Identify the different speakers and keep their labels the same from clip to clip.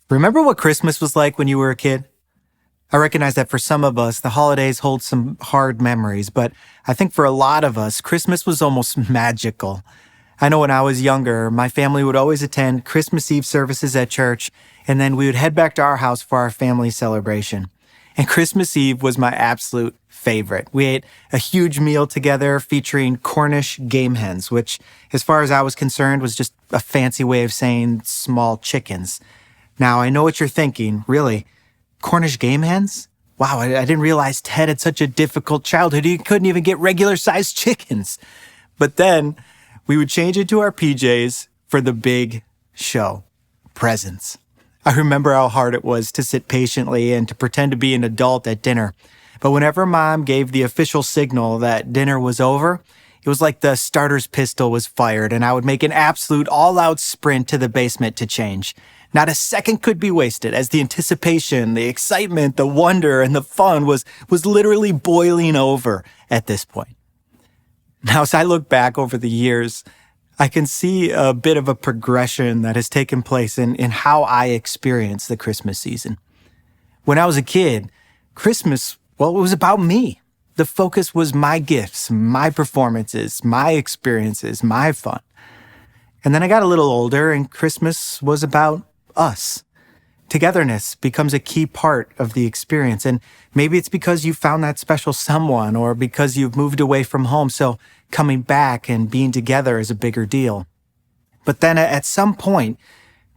Speaker 1: Remember what Christmas was like when you were a kid? I recognize that for some of us, the holidays hold some hard memories, but I think for a lot of us, Christmas was almost magical. I know when I was younger, my family would always attend Christmas Eve services at church, and then we would head back to our house for our family celebration. And Christmas Eve was my absolute favorite. We ate a huge meal together featuring Cornish game hens, which, as far as I was concerned, was just a fancy way of saying small chickens. Now, I know what you're thinking. Really? Cornish game hens? Wow, I didn't realize Ted had such a difficult childhood. He couldn't even get regular-sized chickens. But then we would change into our PJs for the big show, presents. I remember how hard it was to sit patiently and to pretend to be an adult at dinner. But whenever Mom gave the official signal that dinner was over, it was like the starter's pistol was fired, and I would make an absolute all-out sprint to the basement to change. Not a second could be wasted, as the anticipation, the excitement, the wonder, and the fun was literally boiling over at this point. Now, as I look back over the years, I can see a bit of a progression that has taken place in how I experience the Christmas season. When I was a kid, Christmas, well, it was about me. The focus was my gifts, my performances, my experiences, my fun. And then I got a little older, and Christmas was about us. Togetherness becomes a key part of the experience, and maybe it's because you found that special someone or because you've moved away from home, so coming back and being together is a bigger deal. But then at some point,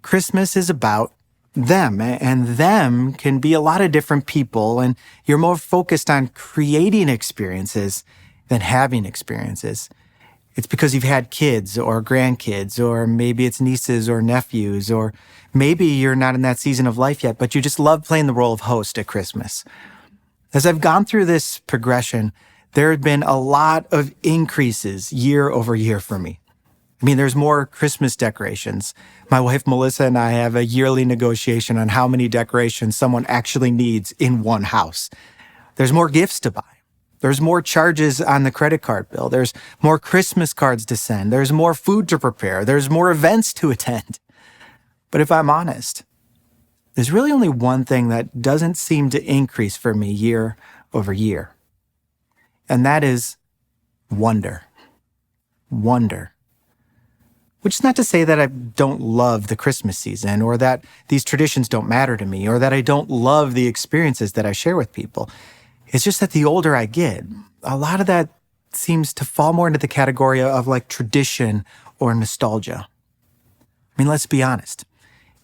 Speaker 1: Christmas is about them, and them can be a lot of different people, and you're more focused on creating experiences than having experiences. It's because you've had kids or grandkids, or maybe it's nieces or nephews, or maybe you're not in that season of life yet, but you just love playing the role of host at Christmas. As I've gone through this progression, there have been a lot of increases year over year for me. I mean, there's more Christmas decorations. My wife, Melissa, and I have a yearly negotiation on how many decorations someone actually needs in one house. There's more gifts to buy. There's more charges on the credit card bill. There's more Christmas cards to send. There's more food to prepare. There's more events to attend. But if I'm honest, there's really only one thing that doesn't seem to increase for me year over year. And that is wonder. Wonder. Which is not to say that I don't love the Christmas season, or that these traditions don't matter to me, or that I don't love the experiences that I share with people. It's just that the older I get, a lot of that seems to fall more into the category of like tradition or nostalgia. I mean, let's be honest.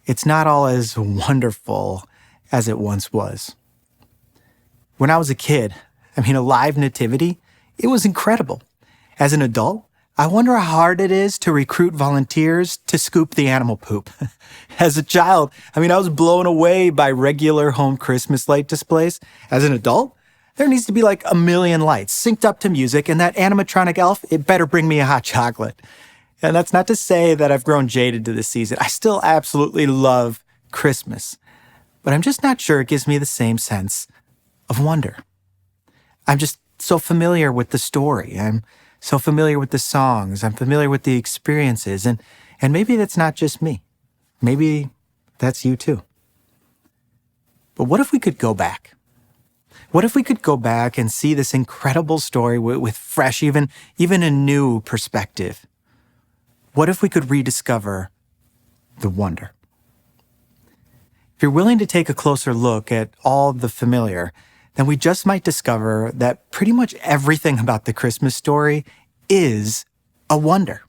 Speaker 1: It's not all as wonderful as it once was. When I was a kid, a live nativity, it was incredible. As an adult, I wonder how hard it is to recruit volunteers to scoop the animal poop. As a child, I was blown away by regular home Christmas light displays. As an adult, there needs to be like 1 million lights synced up to music, and that animatronic elf, it better bring me a hot chocolate. And that's not to say that I've grown jaded to this season. I still absolutely love Christmas, but I'm just not sure it gives me the same sense of wonder. I'm just so familiar with the story. I'm so familiar with the songs. I'm familiar with the experiences, and maybe that's not just me. Maybe that's you too. But what if we could go back? What if we could go back and see this incredible story with fresh, even a new perspective? What if we could rediscover the wonder? If you're willing to take a closer look at all the familiar, then we just might discover that pretty much everything about the Christmas story is a wonder.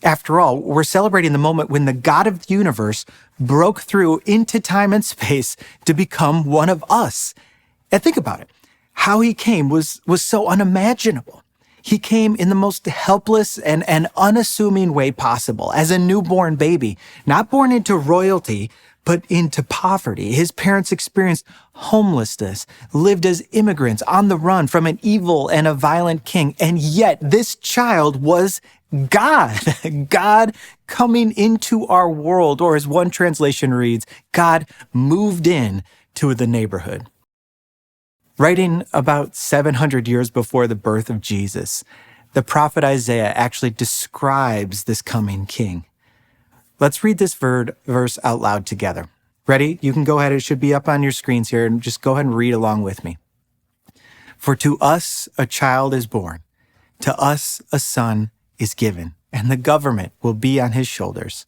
Speaker 1: After all, we're celebrating the moment when the God of the universe broke through into time and space to become one of us. And think about it. How he came was so unimaginable. He came in the most helpless and unassuming way possible, as a newborn baby, not born into royalty, but into poverty. His parents experienced homelessness, lived as immigrants on the run from an evil and a violent king. And yet this child was God, God coming into our world, or as one translation reads, God moved in to the neighborhood. Writing about 700 years before the birth of Jesus, the prophet Isaiah actually describes this coming king. Let's read this verse out loud together. Ready? You can go ahead. It should be up on your screens here, and just go ahead and read along with me. For to us a child is born, to us a son is given, and the government will be on his shoulders.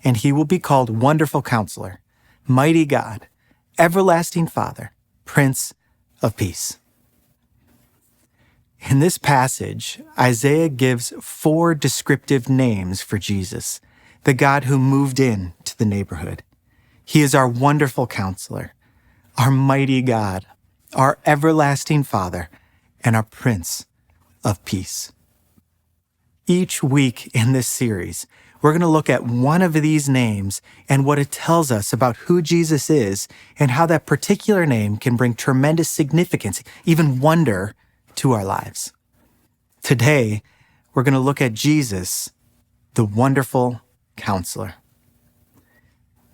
Speaker 1: And he will be called Wonderful Counselor, Mighty God, Everlasting Father, Prince of Peace. In this passage, Isaiah gives 4 descriptive names for Jesus, the God who moved in to the neighborhood. He is our wonderful counselor, our mighty God, our everlasting Father, and our Prince of Peace. Each week in this series, we're going to look at one of these names and what it tells us about who Jesus is and how that particular name can bring tremendous significance, even wonder, to our lives. Today, we're going to look at Jesus, the Wonderful Counselor.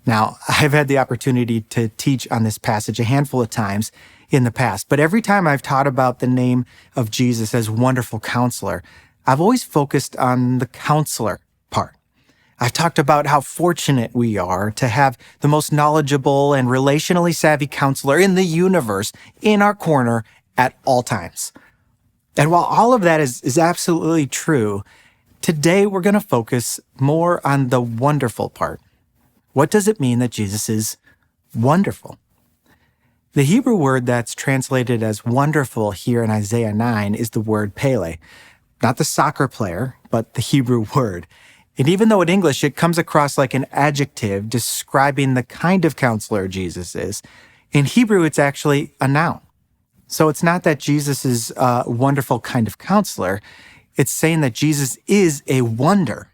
Speaker 1: Now, I've had the opportunity to teach on this passage a handful of times in the past, but every time I've taught about the name of Jesus as Wonderful Counselor, I've always focused on the counselor part. I've talked about how fortunate we are to have the most knowledgeable and relationally savvy counselor in the universe in our corner at all times. And while all of that is absolutely true, today we're going to focus more on the wonderful part. What does it mean that Jesus is wonderful? The Hebrew word that's translated as wonderful here in Isaiah 9 is the word Pele. Not the soccer player, but the Hebrew word. And even though in English it comes across like an adjective describing the kind of counselor Jesus is, in Hebrew it's actually a noun. So it's not that Jesus is a wonderful kind of counselor. It's saying that Jesus is a wonder.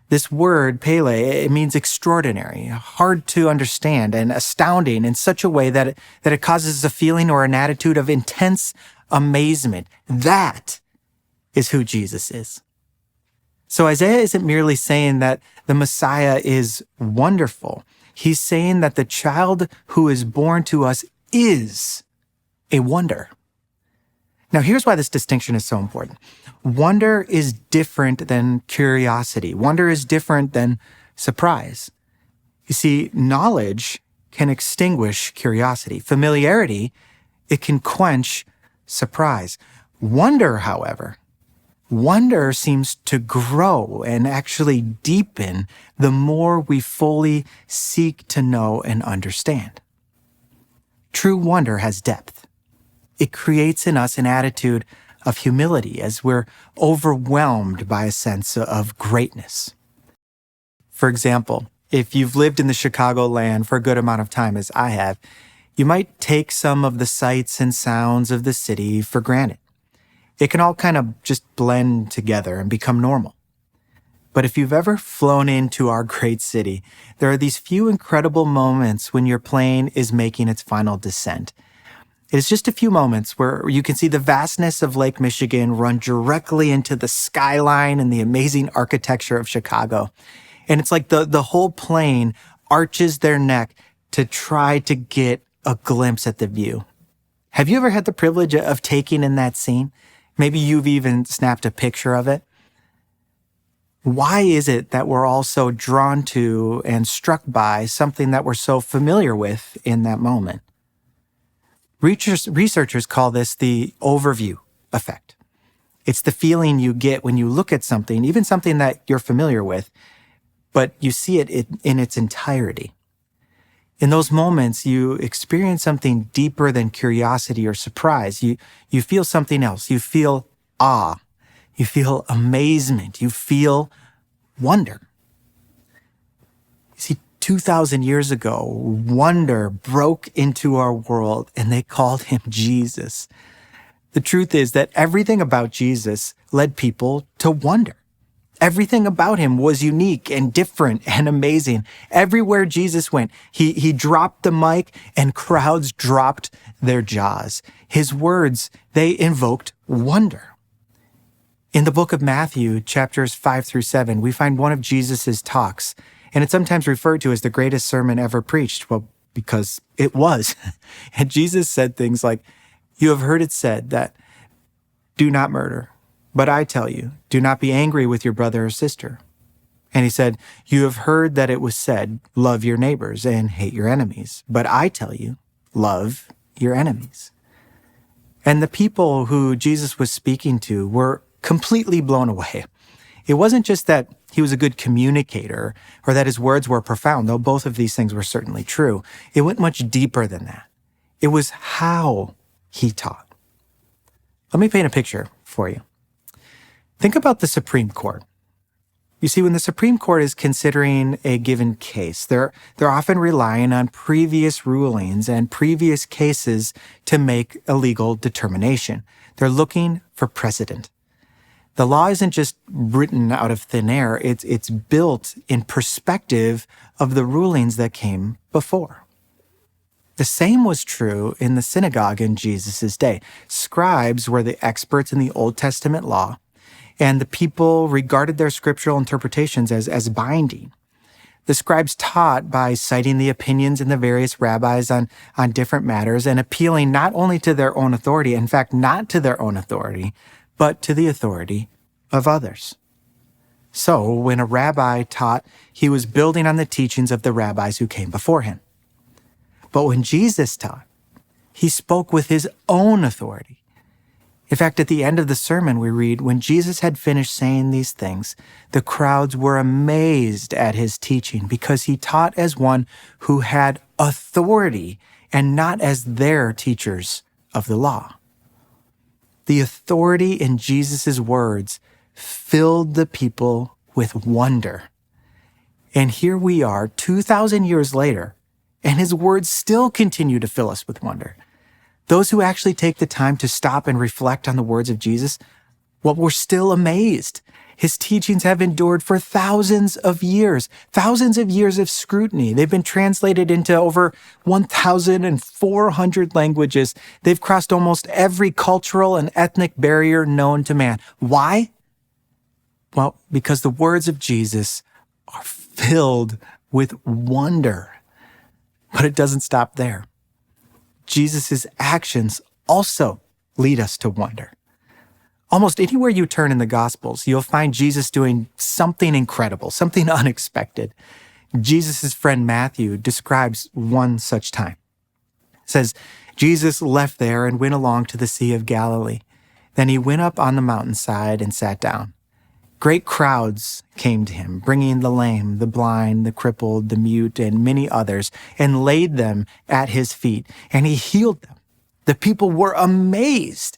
Speaker 1: This word, Pele, it means extraordinary, hard to understand, and astounding in such a way that it causes a feeling or an attitude of intense amazement. That is who Jesus is. So Isaiah isn't merely saying that the Messiah is wonderful. He's saying that the child who is born to us is a wonder. Now, here's why this distinction is so important. Wonder is different than curiosity. Wonder is different than surprise. You see, knowledge can extinguish curiosity. Familiarity, it can quench surprise. Wonder, however, wonder seems to grow and actually deepen the more we fully seek to know and understand. True wonder has depth. It creates in us an attitude of humility as we're overwhelmed by a sense of greatness. For example, if you've lived in the Chicagoland for a good amount of time, as I have, you might take some of the sights and sounds of the city for granted. It can all kind of just blend together and become normal. But if you've ever flown into our great city, there are these few incredible moments when your plane is making its final descent. It's just a few moments where you can see the vastness of Lake Michigan run directly into the skyline and the amazing architecture of Chicago. And it's like the whole plane arches their neck to try to get a glimpse at the view. Have you ever had the privilege of taking in that scene? Maybe you've even snapped a picture of it. Why is it that we're all so drawn to and struck by something that we're so familiar with in that moment? Researchers call this the overview effect. It's the feeling you get when you look at something, even something that you're familiar with, but you see it in its entirety. In those moments, you experience something deeper than curiosity or surprise. You feel something else. You feel awe. You feel amazement. You feel wonder. You see, 2,000 years ago, wonder broke into our world and they called him Jesus. The truth is that everything about Jesus led people to wonder. Everything about him was unique and different and amazing. Everywhere Jesus went, he dropped the mic and crowds dropped their jaws. His words, they invoked wonder. In the book of Matthew, chapters 5-7, we find one of Jesus's talks, and it's sometimes referred to as the greatest sermon ever preached. Well, because it was. And Jesus said things like, "You have heard it said that, do not murder. But I tell you, do not be angry with your brother or sister. And he said, "You have heard that it was said, 'Love your neighbors and hate your enemies.' But I tell you, love your enemies." And the people who Jesus was speaking to were completely blown away. It wasn't just that he was a good communicator or that his words were profound, though both of these things were certainly true. It went much deeper than that. It was how he taught. Let me paint a picture for you. Think about the Supreme Court. You see, when the Supreme Court is considering a given case, they're often relying on previous rulings and previous cases to make a legal determination. They're looking for precedent. The law isn't just written out of thin air, it's built in perspective of the rulings that came before. The same was true in the synagogue in Jesus' day. Scribes were the experts in the Old Testament law, and the people regarded their scriptural interpretations as binding. The scribes taught by citing the opinions in the various rabbis on different matters and appealing not only to their own authority, in fact, not to their own authority, but to the authority of others. So when a rabbi taught, he was building on the teachings of the rabbis who came before him. But when Jesus taught, he spoke with his own authority. In fact, at the end of the sermon, we read, "When Jesus had finished saying these things, the crowds were amazed at his teaching because he taught as one who had authority and not as their teachers of the law." The authority in Jesus' words filled the people with wonder. And here we are 2,000 years later, and his words still continue to fill us with wonder. Those who actually take the time to stop and reflect on the words of Jesus, well, we're still amazed. His teachings have endured for thousands of years of scrutiny. They've been translated into over 1,400 languages. They've crossed almost every cultural and ethnic barrier known to man. Why? Well, because the words of Jesus are filled with wonder. But it doesn't stop there. Jesus' actions also lead us to wonder. Almost anywhere you turn in the Gospels, you'll find Jesus doing something incredible, something unexpected. Jesus' friend Matthew describes one such time. It says, "Jesus left there and went along to the Sea of Galilee. Then he went up on the mountainside and sat down. Great crowds came to him, bringing the lame, the blind, the crippled, the mute, and many others, and laid them at his feet, and he healed them. The people were amazed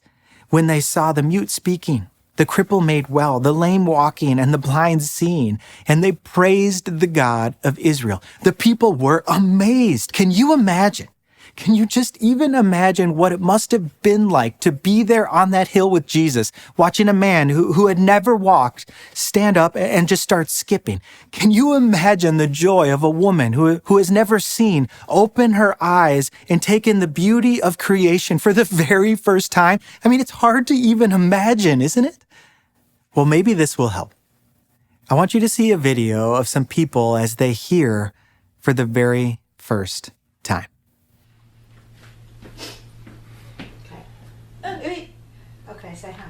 Speaker 1: when they saw the mute speaking, the cripple made well, the lame walking, and the blind seeing, and they praised the God of Israel." The people were amazed. Can you imagine? Can you just even imagine what it must have been like to be there on that hill with Jesus, watching a man who had never walked stand up and just start skipping? Can you imagine the joy of a woman who has never seen open her eyes and take in the beauty of creation for the very first time? I mean, it's hard to even imagine, isn't it? Well, maybe this will help. I want you to see a video of some people as they hear for the very first time.
Speaker 2: Okay, say hi.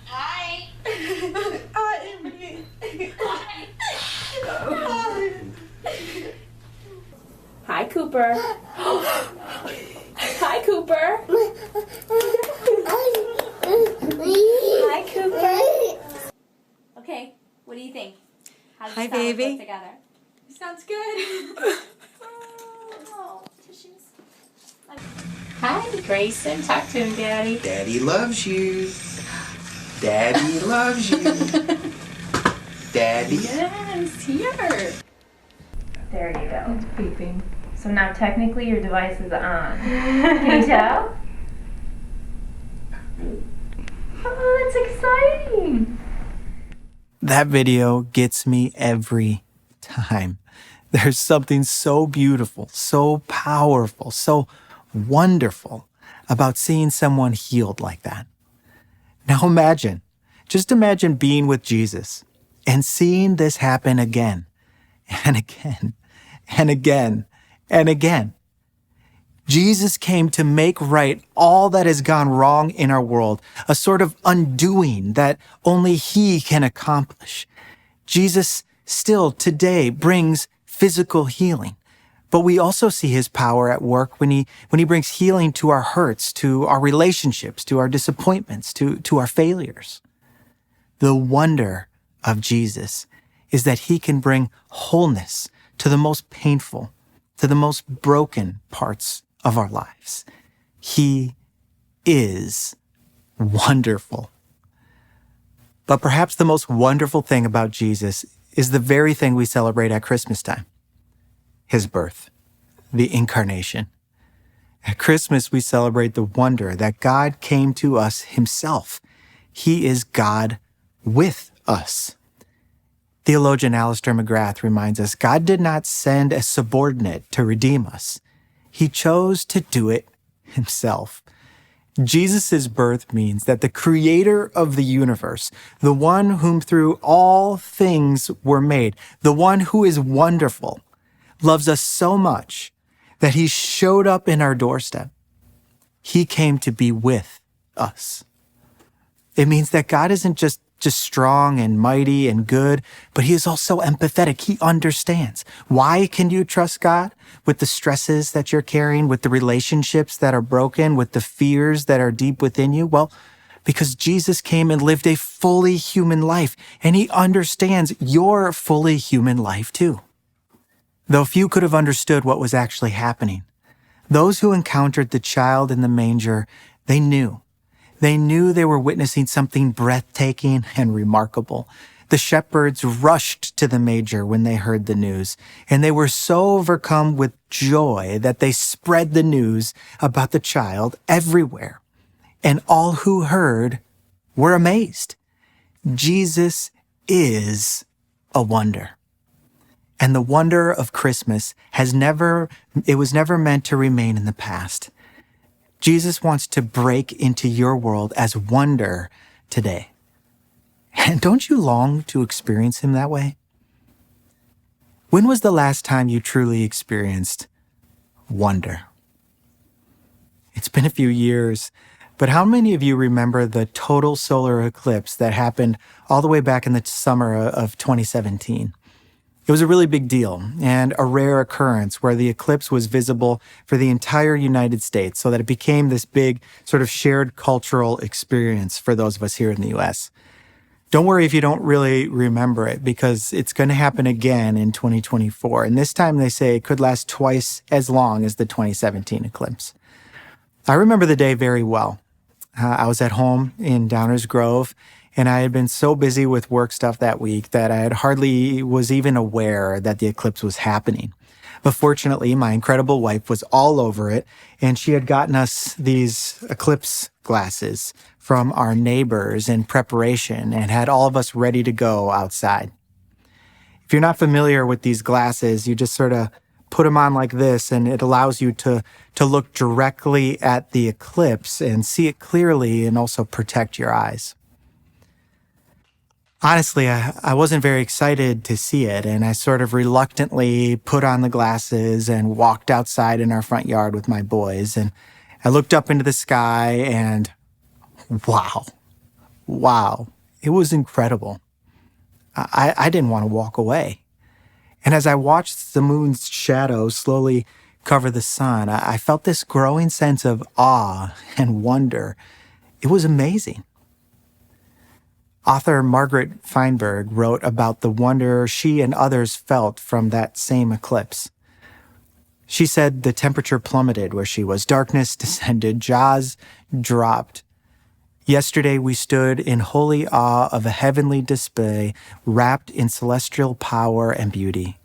Speaker 3: Hi.
Speaker 2: Hi, Emily.
Speaker 3: Hi.
Speaker 4: Hi, Cooper. Hi, Cooper. Hi, Cooper. Okay, what do you think? How does
Speaker 2: Hi,
Speaker 4: it sound when we
Speaker 2: baby.
Speaker 4: put together?
Speaker 2: Sounds good.
Speaker 4: Oh, tissues. Hi, Grayson. Talk to him, Daddy.
Speaker 5: Daddy loves you. Daddy loves you. Daddy.
Speaker 4: Yes, here. There you go. It's beeping. So now technically your device is on. Can you tell? Oh, that's exciting.
Speaker 1: That video gets me every time. There's something so beautiful, so powerful, so wonderful about seeing someone healed like that. Now just imagine being with Jesus and seeing this happen again and again and again and again. Jesus came to make right all that has gone wrong in our world, a sort of undoing that only he can accomplish. Jesus still today brings physical healing. But we also see his power at work when he brings healing to our hurts, to our relationships, to our disappointments, to our failures. The wonder of Jesus is that he can bring wholeness to the most painful, to the most broken parts of our lives. He is wonderful. But perhaps the most wonderful thing about Jesus is the very thing we celebrate at Christmas time: his birth, the incarnation. At Christmas, we celebrate the wonder that God came to us himself. He is God with us. Theologian Alistair McGrath reminds us, God did not send a subordinate to redeem us. He chose to do it himself. Jesus' birth means that the creator of the universe, the one whom through all things were made, the one who is wonderful, loves us so much that he showed up in our doorstep. He came to be with us. It means that God isn't just strong and mighty and good, but he is also empathetic. He understands. Why can you trust God with the stresses that you're carrying, with the relationships that are broken, with the fears that are deep within you? Well, because Jesus came and lived a fully human life, and he understands your fully human life too. Though few could have understood what was actually happening, those who encountered the child in the manger, they knew. They knew they were witnessing something breathtaking and remarkable. The shepherds rushed to the manger when they heard the news, and they were so overcome with joy that they spread the news about the child everywhere. And all who heard were amazed. Jesus is a wonder. And the wonder of Christmas was never meant to remain in the past. Jesus wants to break into your world as wonder today. And don't you long to experience him that way? When was the last time you truly experienced wonder? It's been a few years, but how many of you remember the total solar eclipse that happened all the way back in the summer of 2017? It was a really big deal and a rare occurrence where the eclipse was visible for the entire United States, so that it became this big sort of shared cultural experience for those of us here in the U.S. Don't worry if you don't really remember it, because it's going to happen again in 2024. And this time they say it could last twice as long as the 2017 eclipse. I remember the day very well. I was at home in Downers Grove, and I had been so busy with work stuff that week that I had hardly was even aware that the eclipse was happening. But fortunately, my incredible wife was all over it, and she had gotten us these eclipse glasses from our neighbors in preparation and had all of us ready to go outside. If you're not familiar with these glasses, you just sort of put them on like this, and it allows you to look directly at the eclipse and see it clearly and also protect your eyes. Honestly, I wasn't very excited to see it, and I sort of reluctantly put on the glasses and walked outside in our front yard with my boys, and I looked up into the sky and wow, it was incredible. I didn't want to walk away. And as I watched the moon's shadow slowly cover the sun, I felt this growing sense of awe and wonder. It was amazing. Author Margaret Feinberg wrote about the wonder she and others felt from that same eclipse. She said the temperature plummeted where she was. Darkness descended. Jaws dropped. Yesterday we stood in holy awe of a heavenly display wrapped in celestial power and beauty.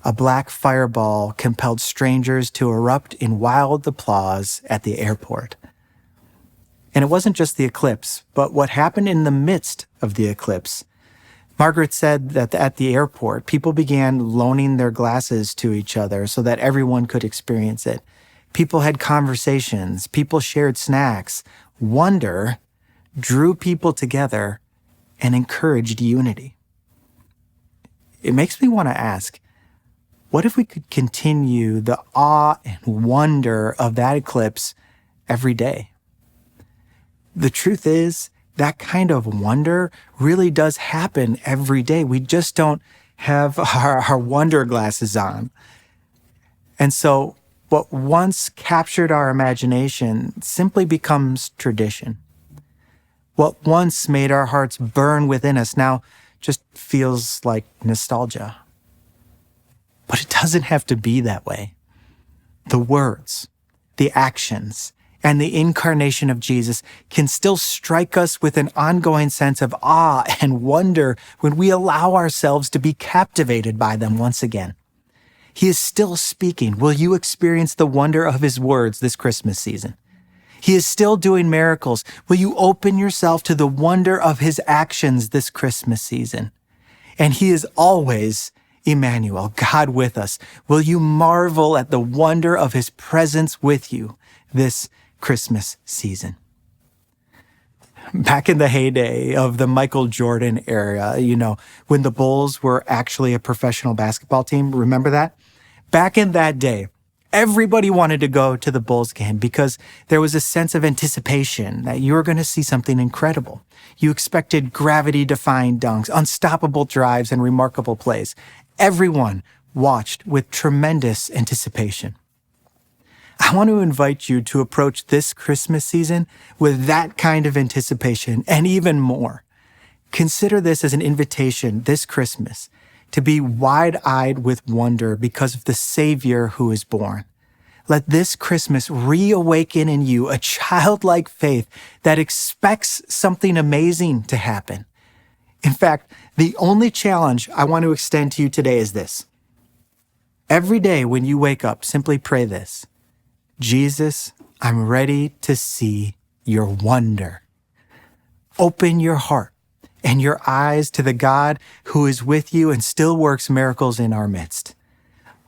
Speaker 1: A black fireball compelled strangers to erupt in wild applause at the airport. And it wasn't just the eclipse, but what happened in the midst of the eclipse. Margaret said that at the airport, people began loaning their glasses to each other so that everyone could experience it. People had conversations. People shared snacks. Wonder drew people together and encouraged unity. It makes me want to ask, what if we could continue the awe and wonder of that eclipse every day? The truth is, that kind of wonder really does happen every day. We just don't have our wonder glasses on. And so what once captured our imagination simply becomes tradition. What once made our hearts burn within us now just feels like nostalgia. But it doesn't have to be that way. The words, the actions, and the incarnation of Jesus can still strike us with an ongoing sense of awe and wonder when we allow ourselves to be captivated by them once again. He is still speaking. Will you experience the wonder of his words this Christmas season? He is still doing miracles. Will you open yourself to the wonder of his actions this Christmas season? And he is always Emmanuel, God with us. Will you marvel at the wonder of his presence with you this Christmas season? Back in the heyday of the Michael Jordan era, when the Bulls were actually a professional basketball team, remember that? Back in that day, everybody wanted to go to the Bulls game because there was a sense of anticipation that you were going to see something incredible. You expected gravity-defying dunks, unstoppable drives, and remarkable plays. Everyone watched with tremendous anticipation. I want to invite you to approach this Christmas season with that kind of anticipation and even more. Consider this as an invitation this Christmas to be wide-eyed with wonder because of the Savior who is born. Let this Christmas reawaken in you a childlike faith that expects something amazing to happen. In fact, the only challenge I want to extend to you today is this. Every day when you wake up, simply pray this: Jesus, I'm ready to see your wonder. Open your heart and your eyes to the God who is with you and still works miracles in our midst.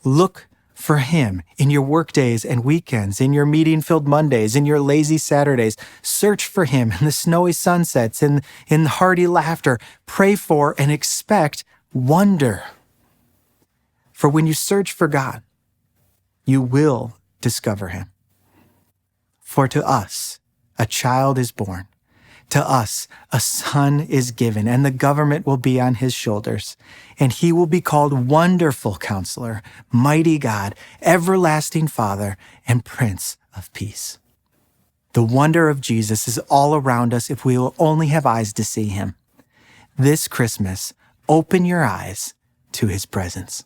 Speaker 1: Look for him in your work days and weekends, in your meeting-filled Mondays, in your lazy Saturdays. Search for him in the snowy sunsets, in hearty laughter. Pray for and expect wonder. For when you search for God, you will discover him. For to us, a child is born. To us, a son is given, and the government will be on his shoulders. And he will be called Wonderful Counselor, Mighty God, Everlasting Father, and Prince of Peace. The wonder of Jesus is all around us if we will only have eyes to see him. This Christmas, open your eyes to his presence.